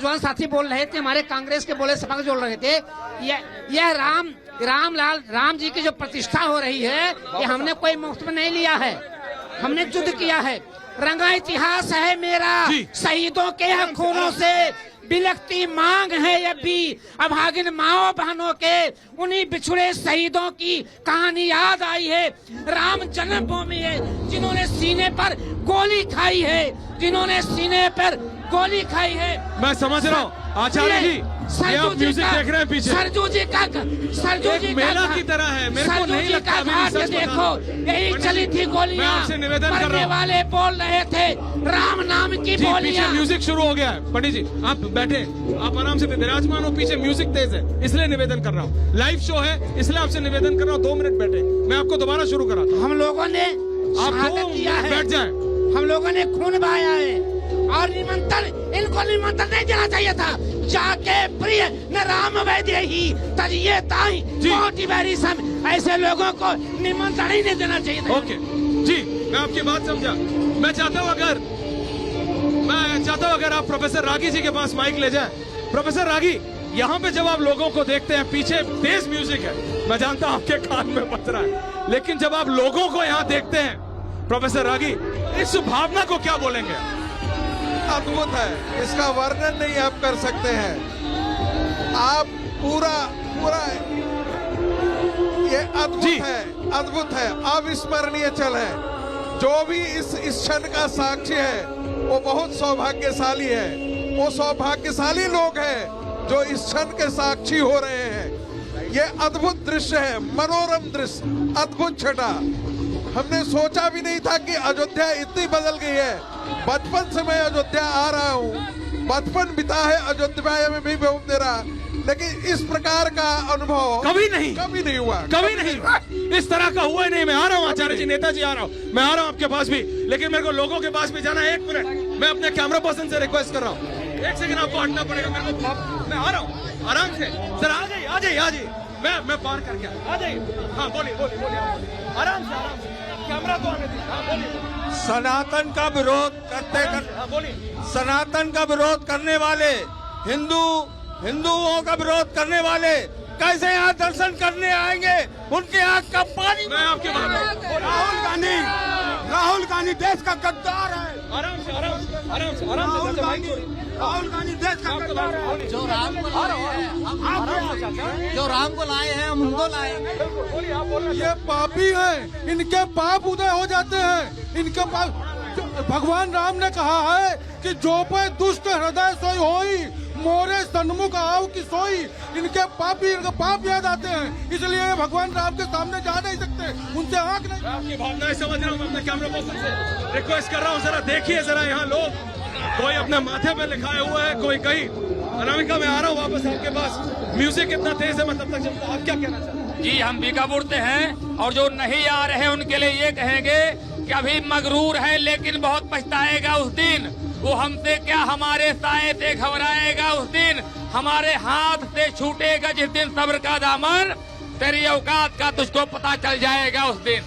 नौजवान साथी बोल रहे थे, हमारे कांग्रेस के बोले सपा जोड़ रहे थे, यह राम जी की जो प्रतिष्ठा हो रही है, ये हमने कोई मुफ्त में नहीं लिया है, हमने युद्ध किया है। रंगा इतिहास है मेरा शहीदों के खूनों से, बिलखती मांग है ये भी अभागिन माओ बहनों के, उन्हीं बिछुड़े शहीदों की कहानी याद आई है। राम जन्मभूमि है, जिन्होंने सीने पर गोली खाई है, जिन्होंने सीने पर गोली खाई है। मैं समझ रहा हूँ आचार्य जी, ये आप म्यूजिक देख रहे हैं पीछे, सरजू जी का मेला की तरह है। मेरे को नहीं लगता देखो यही चली थी गोलियां, मैं आपसे निवेदन कर रहा हूं। वाले बोल रहे थे राम नाम की जी, बोलियां। पीछे म्यूजिक शुरू हो गया है। पंडित जी आप बैठे, आप आराम से विराजमान हो, पीछे म्यूजिक तेज है, इसलिए निवेदन कर रहा हूँ। लाइव शो है इसलिए आपसे निवेदन कर रहा हूँ, 2 मिनट बैठे, मैं आपको दोबारा शुरू करा। हम लोगों ने आप 2 मिनट बैठ जाए। हम लोगों ने खून बहाया है और इनको निमंत्रण नहीं देना चाहिए था। जाके प्रिय न राम वैद्य ही तजिए ताई मोटी बैरी सम, ऐसे लोगों को निमंत्रण ही नहीं देना चाहिए था। ओके जी, मैं आपकी बात समझा। मैं चाहता हूँ अगर आप प्रोफेसर रागी जी के पास माइक ले जाए। प्रोफेसर रागी, यहाँ पे जब आप लोगों को देखते हैं, पीछे तेज म्यूजिक है, मैं जानता हूँ आपके कान में बज रहा है, लेकिन जब आप लोगों को यहाँ देखते हैं प्रोफेसर रागी, इस भावना को क्या बोलेंगे? अद्भुत है, इसका वर्णन नहीं आप कर सकते हैं। आप पूरा ये अद्भुत है, अविस्मरणीय क्षण है। जो भी इस क्षण का साक्षी है वो बहुत सौभाग्यशाली है। वो सौभाग्यशाली लोग हैं जो इस क्षण के साक्षी हो रहे हैं। ये अद्भुत दृश्य है, मनोरम दृश्य, अद्भुत छटा। हमने सोचा भी नहीं था कि अयोध्या इतनी बदल गई है। बचपन से मैं अयोध्या आ रहा हूँ, बचपन बिता है अयोध्या में भी मेरा, लेकिन इस प्रकार का अनुभव कभी नहीं हुआ। इस तरह का हुआ ही नहीं। मैं आ रहा हूँ आचार्य जी, नेताजी आ रहा हूँ, मैं आ रहा हूँ आपके पास भी, लेकिन मेरे को लोगों के पास भी जाना है। 1 मिनट, मैं अपने कैमरा पर्सन से रिक्वेस्ट कर रहा हूँ, 1 सेकंड आपको हटना पड़ेगा मेरे को। मैं आ रहा हूँ आराम से, सर आ जाइए। मैं पार करके आ जाइए। हाँ बोलिए आराम से कैमरा को आने दीजिए। हाँ बोलिए। सनातन का विरोध सनातन का विरोध करने वाले हिंदुओं का विरोध करने वाले कैसे यहाँ दर्शन करने आएंगे? उनके आंख का पानी। मैं आपके बात, राहुल गांधी देश का गद्दार है। आराम से राहुल गांधी देश का गद्दार है। जो राम को लाए हैं हम उनको लाएंगे। ये पापी हैं, इनके पाप उदय हो जाते हैं। इनके पाप, भगवान राम ने कहा है कि जो पे दुष्ट हृदय सोई होई, मोरे सन्मुख आव की सोई। इनके पाप याद आते हैं, इसलिए भगवान राम के सामने जा नहीं सकते, उनसे आंख नहीं। आपकी भावनाएं समझ रहा हूँ। मैं अपने कैमरा पर्सन से रिक्वेस्ट कर रहा हूँ, जरा देखिए जरा यहाँ लोग, कोई अपने माथे पे लिखाए हुआ है, कोई कहीं। अनामिका मैं आ रहा हूँ वापस आपके पास। म्यूजिक इतना तेज है, मैं तब तक चलता। आप क्या कहना चाहते हैं? जी हम बीकापुर से हैं, और जो नहीं आ रहे उनके लिए ये कहेंगे कि अभी मगरूर है लेकिन बहुत पछताएगा उस दिन। वो हमसे क्या हमारे साए से घबराएगा उस दिन, हमारे हाथ से छूटेगा जिस दिन सब्र का दामन, तेरी औकात का तुझको पता चल जाएगा उस दिन।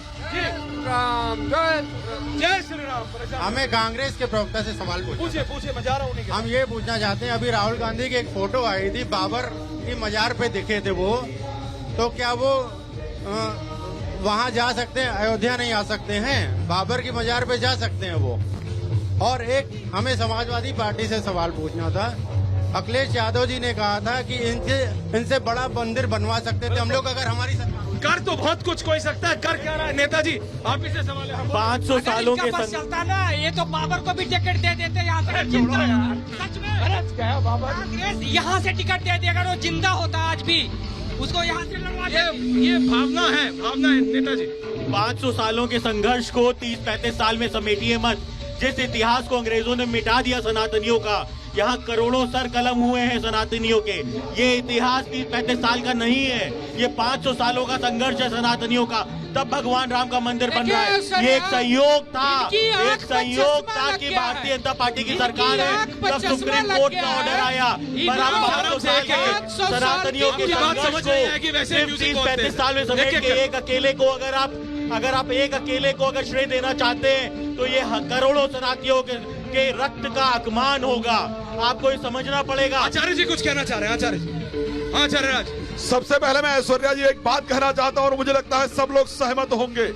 जय श्री राम। हमें कांग्रेस के प्रवक्ता से सवाल पूछिए, मैं जा रहा हूँ। हम ये पूछना चाहते हैं, अभी राहुल गांधी की एक फोटो आई थी, बाबर की मजार पे दिखे थे वो, तो क्या वो वहाँ जा सकते हैं? अयोध्या नहीं आ सकते हैं, बाबर की मजार पे जा सकते हैं वो? और एक हमें समाजवादी पार्टी से सवाल पूछना था। अखिलेश यादव जी ने कहा था कि इनसे बड़ा मंदिर बनवा सकते थे हम लोग अगर हमारी सरकार। कर तो बहुत कुछ कोई सकता है, कर क्या रहा है नेताजी? आप ही से सवाल है। 500 सालों के चलता ना, ये तो बाबर को भी टिकट दे देते यहाँ से। सच में बाबर यहाँ से टिकट दे देगा, वो जिंदा होता आज भी, उसको यहाँ से लड़वा। ये भावना है नेताजी। 500 सालों के संघर्ष को 30-35 साल में समेटिए मत। जिस इतिहास को अंग्रेजों ने मिटा दिया सनातनियों का, यहाँ करोड़ों सर कलम हुए हैं सनातनियों के। ये इतिहास 30-35 साल का नहीं है, ये 500 सालों का संघर्ष है सनातनियों का। तब भगवान राम का मंदिर बन रहा है। ये एक संयोग था कि भारतीय जनता पार्टी की सरकार है, तब सुप्रीम कोर्ट का ऑर्डर आया। पर आप 500 साल के सनातनियों के संघर्ष को 30-35 साल में समेट के एक अकेले को अगर आप एक अकेले को अगर श्रेय देना चाहते हैं, तो ये करोड़ों के रक्त का अपमान होगा। आपको ये समझना पड़ेगा। आचार्य जी कुछ कहना चाह रहे हैं। आचार्य जी, आचार्य राज। सबसे पहले मैं ऐश्वर्या जी एक बात कहना चाहता हूं और मुझे लगता है सब लोग सहमत होंगे।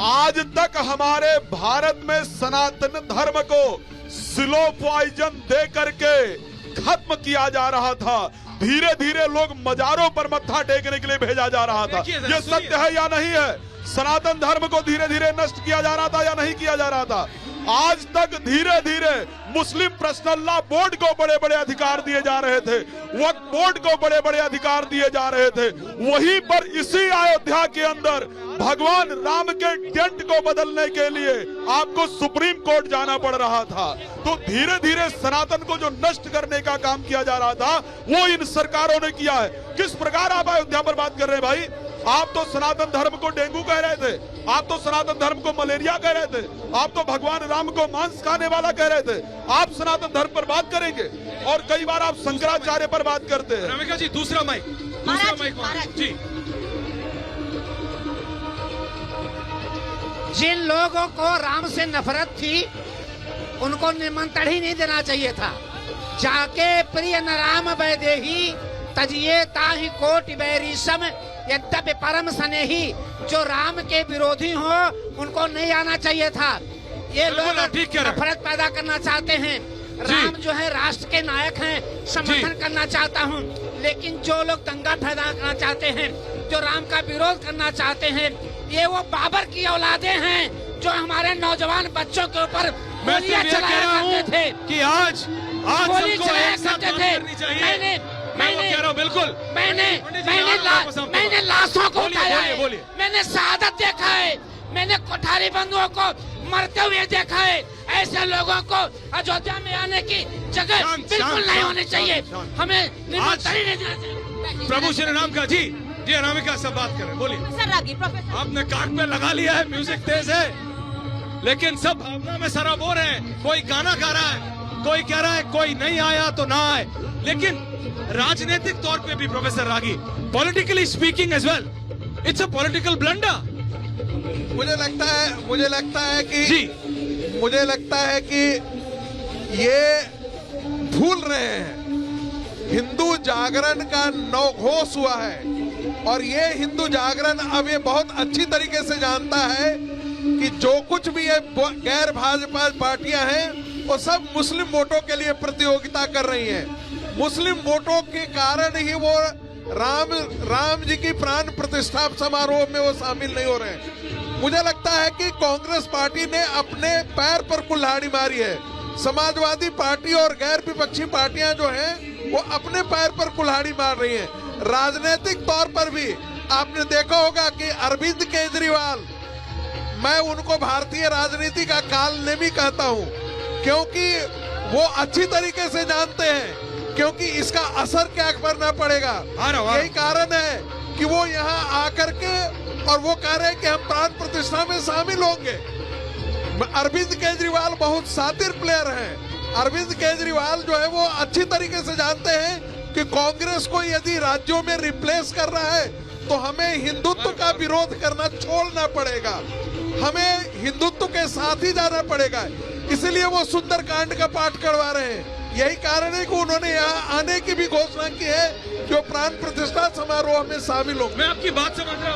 आज तक हमारे भारत में सनातन धर्म को स्लो पॉइजन दे करके खत्म किया जा रहा था। धीरे धीरे लोग मजारों पर मत्था टेकने के लिए भेजा जा रहा था। ये सत्य है या नहीं है? सनातन धर्म को धीरे धीरे नष्ट किया जा रहा था या नहीं किया जा रहा था? आज तक धीरे धीरे मुस्लिम पर्सनल लॉ बोर्ड को बड़े बड़े अधिकार दिए जा रहे थे, वक्फ बोर्ड को बड़े बड़े अधिकार दिए जा रहे थे। वहीं पर इसी अयोध्या के अंदर भगवान राम के टेंट को बदलने के लिए आपको सुप्रीम कोर्ट जाना पड़ रहा था। तो धीरे धीरे सनातन को जो नष्ट करने का काम किया जा रहा था वो इन सरकारों ने किया है। किस प्रकार आप अयोध्या पर बात कर रहे हैं भाई? आप तो सनातन धर्म को डेंगू कह रहे थे, आप तो सनातन धर्म को मलेरिया कह रहे थे, आप तो भगवान राम को मांस खाने वाला कह रहे थे। आप सनातन धर्म पर बात करेंगे और कई बार आप शंकराचार्य पर बात करते हैं। रमिका जी दूसरा माइक जी। जिन लोगों को राम से नफरत थी उनको निमंत्रण ही नहीं देना चाहिए था। जाके प्रिय न राम वैदेही तजिए ताहि कोटि बैरी सम यद्यपि परम स्नेही। जो राम के विरोधी हो उनको नहीं आना चाहिए था। ये लोग नफरत पैदा करना चाहते हैं। राम जो है राष्ट्र के नायक हैं, समर्थन करना चाहता हूँ, लेकिन जो लोग दंगा पैदा करना चाहते हैं, जो राम का विरोध करना चाहते हैं, ये वो बाबर की औलादे हैं जो हमारे नौजवान बच्चों के ऊपर गोलियां चलाया करते थे कि आज गोली चलाया करते थे। मैंने लाशों को उठाया है, मैंने शहादत देखा है, मैंने कोठारी बंधुओं को मरते हुए देखा है। ऐसे लोगों को अयोध्या में आने की जगह बिल्कुल नहीं होनी चाहिए। हमें निमंत्रण नहीं देना चाहिए। प्रभु श्री राम का जी अनामिका सब बात करें, बोलिए। प्रोफेसर आपने कान पे लगा लिया है, म्यूजिक तेज है, लेकिन सब भावना में सराबोर है। कोई गाना गा रहा है, कोई कह रहा है कोई नहीं आया तो ना आए, लेकिन राजनीतिक तौर पे भी professor Ragi, politically speaking as well, it's a political blunder. मुझे लगता है कि ये भूल रहे हैं। हिंदू जागरण का नवघोष हुआ है और ये हिंदू जागरण अब ये बहुत अच्छी तरीके से जानता है कि जो कुछ भी ये गैर भाजपा पार्टियां हैं वो सब मुस्लिम वोटों के लिए प्रतियोगिता कर रही हैं। मुस्लिम वोटों के कारण ही वो राम जी की प्राण प्रतिष्ठा समारोह में वो शामिल नहीं हो रहे हैं। मुझे लगता है कि कांग्रेस पार्टी ने अपने पैर पर कुल्हाड़ी मारी है। समाजवादी पार्टी और गैर विपक्षी पार्टियां जो हैं वो अपने पैर पर कुल्हाड़ी मार रही हैं। राजनीतिक तौर पर भी आपने देखा होगा कि अरविंद केजरीवाल, मैं उनको भारतीय राजनीति का कालनेमी कहता हूं, क्योंकि वो अच्छी तरीके से जानते हैं क्योंकि इसका असर क्या करना पड़ेगा। यही कारण है कि वो यहाँ आकर के और वो कह रहे हैं कि हम प्राण प्रतिष्ठा में शामिल होंगे। अरविंद केजरीवाल बहुत शातिर प्लेयर हैं। अरविंद केजरीवाल जो है वो अच्छी तरीके से जानते हैं कि कांग्रेस को यदि राज्यों में रिप्लेस कर रहा है तो हमें हिंदुत्व का विरोध करना छोड़ना पड़ेगा, हमें हिंदुत्व के साथ ही जाना पड़ेगा। इसलिए वो सुंदरकांड का पाठ करवा रहे हैं। यही कारण है कि उन्होंने यहाँ आने की भी घोषणा की है जो प्राण प्रतिष्ठा समारोह में शामिल हो। मैं आपकी बात समझ रहा हूँ।